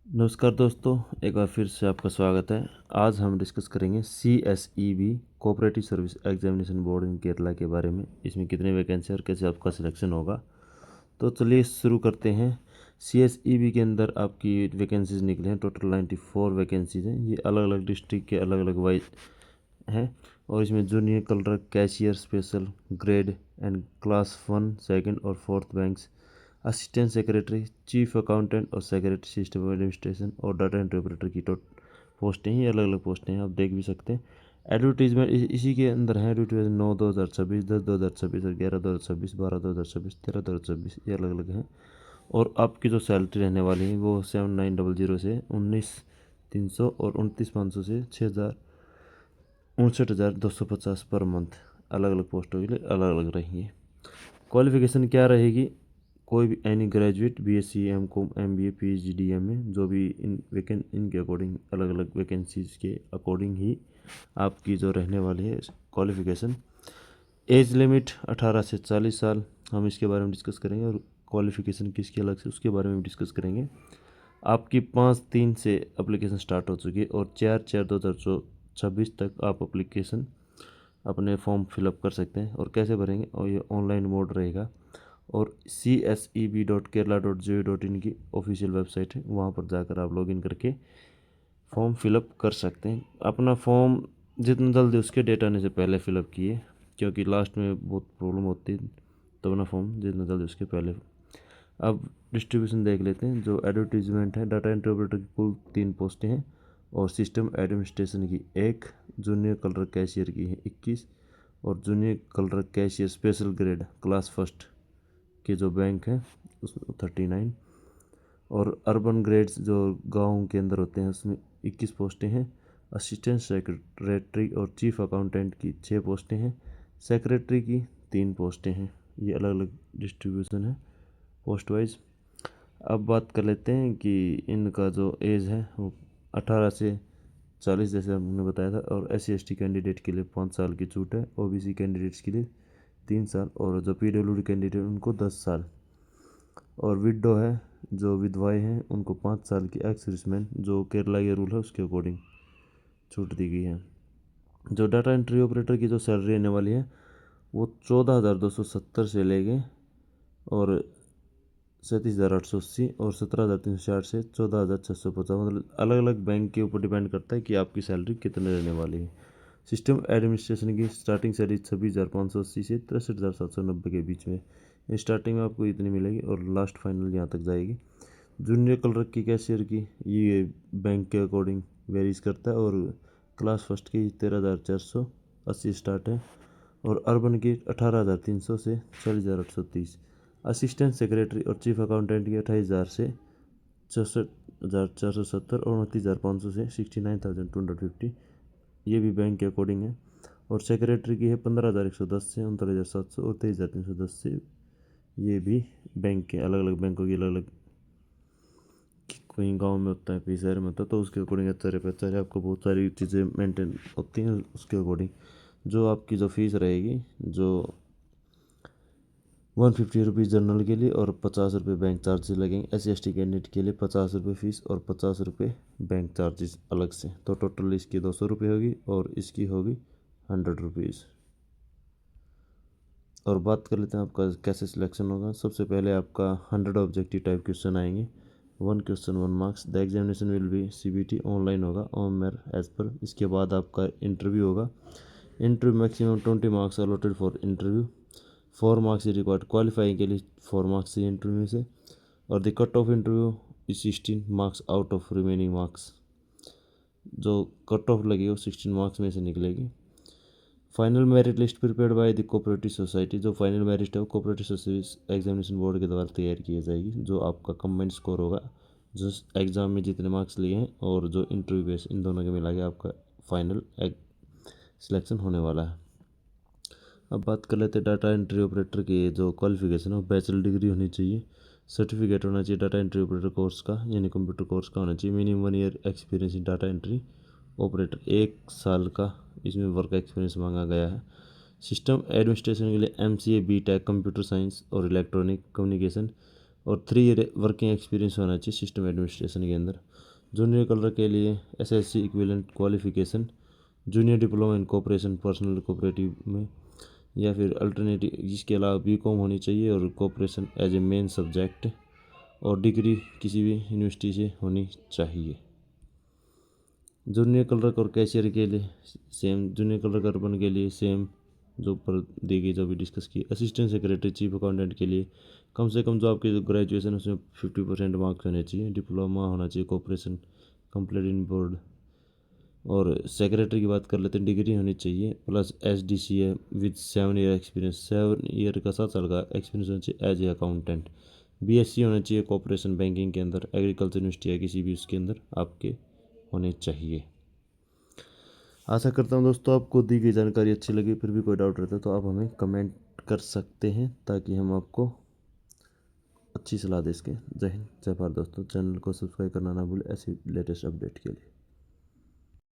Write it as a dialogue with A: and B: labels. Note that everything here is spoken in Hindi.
A: नमस्कार दोस्तों, एक बार फिर से आपका स्वागत है। आज हम डिस्कस करेंगे CSEB cooperative service examination board in Kerala के बारे में। इसमें कितने वैकेंसी और कैसे आपका सिलेक्शन होगा। तो चलिए शुरू करते हैं। CSEB के अंदर आपकी वैकेंसीज निकले हैं, टोटल 94 वैकेंसीज हैं। ये अलग अलग डिस्ट्रिक्ट के अलग अलग वाइज हैं और इसमें junior clerk, cashier, special grade and class 1, 2 और 4 banks, assistant secretary, chief accountant और सेक्रेटरी सिस्टम एडमिनिस्ट्रेशन और डाटा एंट्री ऑपरेटर की पोस्टें ही अलग अलग पोस्टें हैं, आप देख भी सकते हैं। एडवर्टीजमेंट इसी के अंदर है। एडवर्टीजमेंट 9/2026, 10/2026 और 11/2026, 12/2026, 13/2026, ये अलग अलग हैं। और आपकी जो सैलरी रहने वाली है वो 7900 से 19,300 और 29,500 से 59,250 पर मंथ अलग अलग पोस्टों के लिए अलग अलग रहेंगी। क्वालिफिकेशन क्या रहेगी? कोई भी any graduate, BSc, M.Com, MBA, PhD, DMA, जो भी इनके अकॉर्डिंग अलग अलग वैकेंसीज के अकॉर्डिंग ही आपकी जो रहने वाली है क्वालिफिकेशन। एज लिमिट 18 से 40 साल, हम इसके बारे में डिस्कस करेंगे और क्वालिफिकेशन किसकी अलग से उसके बारे में भी डिस्कस करेंगे। आपकी 5/3 से एप्लीकेशन स्टार्ट हो चुकी है और 4/4/2026 तक आप एप्लीकेशन अपने फॉर्म फिलअप कर सकते हैं। और कैसे भरेंगे? और ये ऑनलाइन मोड रहेगा। और CSEB.kerala.go.in की ऑफिशियल वेबसाइट है, वहाँ पर जाकर आप लॉगिन करके फॉर्म फिलअप कर सकते हैं। अपना फॉर्म जितना जल्दी उसके डेट आने से पहले फिलअप किए, क्योंकि लास्ट में बहुत प्रॉब्लम होती है, तो अपना फॉर्म जितना जल्दी उसके पहले। अब डिस्ट्रीब्यूशन देख लेते हैं। जो एडवर्टीजमेंट है, डाटा एंट्री ऑपरेटर की कुल 3 पोस्टें हैं और सिस्टम एडमिनिस्ट्रेशन की 1, जूनियर क्लर्क कैशियर की है 21 और junior clerk cashier special grade class first के जो बैंक हैं उसमें 39 और अर्बन ग्रेड्स जो गांव के अंदर होते हैं उसमें 21 पोस्टें हैं। असिस्टेंट सेक्रेटरी और चीफ अकाउंटेंट की 6 पोस्टें हैं। सेक्रेटरी की 3 पोस्टें हैं। ये अलग अलग डिस्ट्रीब्यूशन है पोस्ट वाइज। अब बात कर लेते हैं कि इनका जो एज है वो 18 से 40 जैसे हमने बताया था। और SC/ST कैंडिडेट के लिए 5 साल की छूट है। OBC कैंडिडेट्स के लिए 3 साल और जो PWD कैंडिडेट उनको 10 साल। और विडो है, जो विधवाएं हैं उनको 5 साल की, एक्स सर्विसमैन जो केरला के रूल है उसके अकॉर्डिंग छूट दी गई है। जो डाटा एंट्री ऑपरेटर की जो सैलरी आने वाली है वो 14,270 से लेके और 37,880 और 17,360 से 14,650, मतलब अलग अलग बैंक के ऊपर डिपेंड करता है कि आपकी सैलरी कितने रहने वाली है। सिस्टम एडमिनिस्ट्रेशन की स्टार्टिंग सैलरी 26,580 से 63,790 के बीच में। स्टार्टिंग में आपको इतनी मिलेगी और लास्ट फाइनल यहाँ तक जाएगी। जूनियर क्लर्क की, कैशियर की, ये बैंक के अकॉर्डिंग वेरीज करता है और क्लास फर्स्ट की 13,480 स्टार्ट है और अर्बन की 18,300 से 40,830। असिस्टेंट सेक्रेटरी और चीफ अकाउंटेंट की 28,000 से 64,470 और 29,500 से 69,250, ये भी बैंक के अकॉर्डिंग है। और सेक्रेटरी की है 15,110 से 39,700 और 23,310 से, ये भी बैंक के अलग अलग बैंकों की अलग अलग, कहीं गांव में होता है कहीं शहर में होता है, तो उसके अकॉर्डिंग अच्छा है। आपको बहुत सारी चीज़ें मेंटेन होती हैं उसके अकॉर्डिंग। जो आपकी जो फीस रहेगी, जो 150 रुपीज़ जनरल के लिए और 50 रुपये बैंक चार्जेस लगेंगे। SC/ST कैंडिडेट के लिए 50 रुपये फीस और 50 रुपये बैंक चार्जेस अलग से, तो टोटल इसकी 200 रुपये होगी और इसकी होगी 100 रुपीज़। और बात कर लेते हैं आपका कैसे सिलेक्शन होगा। सबसे पहले आपका 100 ऑब्जेक्टिव टाइप क्वेश्चन आएंगे, 1 question 1 marks. The examination will be CBT, online होगा ऑन मेर एज पर। इसके बाद आपका इंटरव्यू होगा। Interview maximum 20 marks allotted for interview. 4 marks required qualifying के लिए, 4 मार्क्स से इंटरव्यू से। और the cut off interview is 16 marks out of remaining marks. जो कट ऑफ लगेगी वो 16 मार्क्स में से निकलेगी। Final merit list prepared by the cooperative society. जो फाइनल मेरिट है वो कोऑपरेटिव सोसाइटी एग्जामिनेशन बोर्ड के द्वारा तैयार की जाएगी। जो आपका कंबाइंड स्कोर होगा, जो एग्ज़ाम में जितने मार्क्स लिए हैं और जो इंटरव्यू बेस, इन दोनों के मिला के आपका फाइनल सिलेक्शन होने वाला है। अब बात कर लेते हैं डाटा एंट्री ऑपरेटर की जो क्वालिफिकेशन है वो बैचलर डिग्री होनी चाहिए। सर्टिफिकेट होना चाहिए डाटा एंट्री ऑपरेटर कोर्स का, यानी कंप्यूटर कोर्स का होना चाहिए। Minimum 1 year experience in data entry operator, 1 साल का इसमें वर्क एक्सपीरियंस मांगा गया है। सिस्टम एडमिनिस्ट्रेशन के लिए MCA, BTech, कंप्यूटर साइंस और इलेक्ट्रॉनिक कम्युनिकेशन और 3 ईयर वर्किंग एक्सपीरियंस होना चाहिए सिस्टम एडमिनिस्ट्रेशन के अंदर। जूनियर क्लर्क के लिए SSC equivalent qualification, junior diploma in cooperation personal cooperative में, या फिर अल्टरनेटिव जिसके अलावा बीकॉम होनी चाहिए और cooperation as a main subject, और डिग्री किसी भी यूनिवर्सिटी से होनी चाहिए। जूनियर क्लर्क और कैशियर के लिए सेम, जूनियर क्लर्क अर्बन के लिए सेम जो पर दी गई जो भी डिस्कस की। असिस्टेंट सेक्रेटरी चीफ अकाउंटेंट के लिए कम से कम जो आपकी जो ग्रेजुएशन उसमें 50% मार्क्स होने चाहिए, डिप्लोमा होना चाहिए कोऑपरेशन कंप्लीट इन बोर्ड। और सेक्रेटरी की बात कर लेते हैं, डिग्री होनी चाहिए plus SDCA with 7 year experience, 7 year का 7 साल का एक्सपीरियंस होना चाहिए एज ए अकाउंटेंट। BSc होना चाहिए कॉर्पोरेशन बैंकिंग के अंदर, एग्रीकल्चर यूनिवर्सिटी या किसी भी उसके अंदर आपके होने चाहिए। आशा करता हूँ दोस्तों आपको दी गई जानकारी अच्छी लगी। फिर भी कोई डाउट रहता है तो आप हमें कमेंट कर सकते हैं ताकि हम आपको अच्छी सलाह दे सकें। जय हिंद, जय भारत दोस्तों। चैनल को सब्सक्राइब करना ना भूलें ऐसी लेटेस्ट अपडेट के लिए।